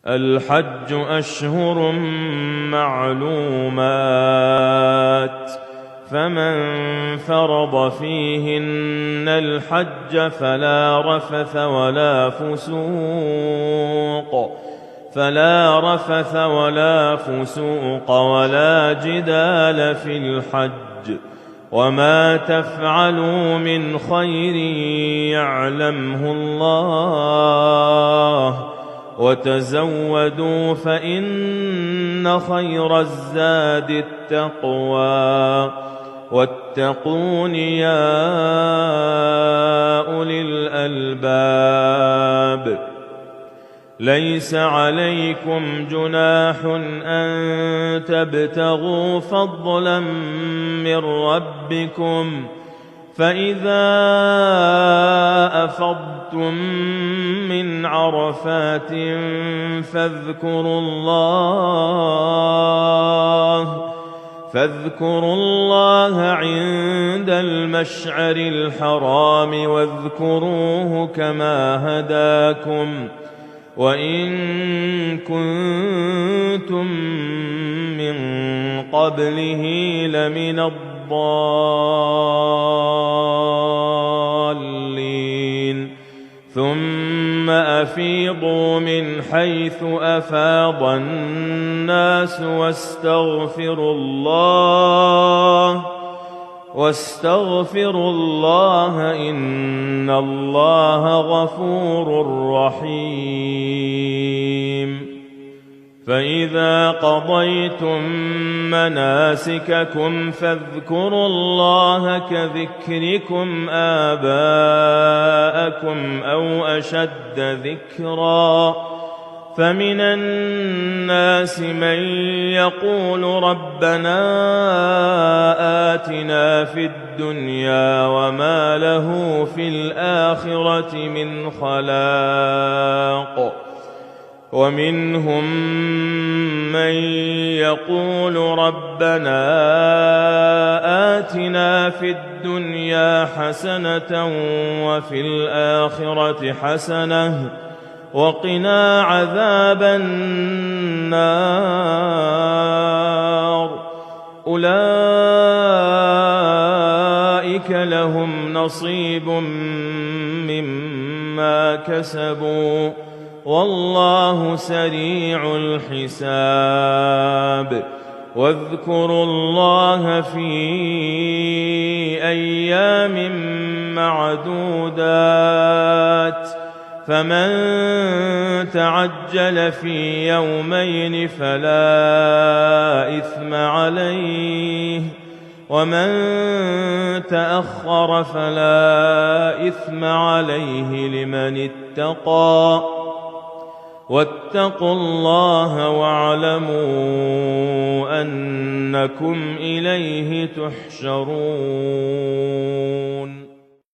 الحج أشهر معلومات، فمن فرض فيهن الحج فلا رفث ولا فسوق ولا جدال في الحج، وما تفعلوا من خير يعلمه الله، وتزودوا فإن خير الزاد التقوى، واتقون يا أولي الألباب. ليس عليكم جناح أن تبتغوا فضلا من ربكم، فإذا أفضتم من عرفات فاذكروا الله عند المشعر الحرام، واذكروه كما هداكم، وإن كنتم من قبله لمن الضالين. ثم أفيضوا من حيث أفاض الناس واستغفروا الله إن الله غفور رحيم. فإذا قضيتم مناسككم فاذكروا الله كذكركم آباءكم أو أشد ذكرا، فمن الناس من يقول ربنا آتنا في الدنيا وما له في الآخرة من خلاق، ومنهم من يقول ربنا آتنا في الدنيا حسنة وفي الآخرة حسنة وقنا عذاب النار. أولئك لهم نصيب مما كسبوا، والله سريع الحساب. واذكروا الله في أيام معدودات، فمن تعجل في يومين فلا إثم عليه، ومن تأخر فلا إثم عليه لمن اتقى. واتقوا الله واعلموا أنكم إليه تحشرون.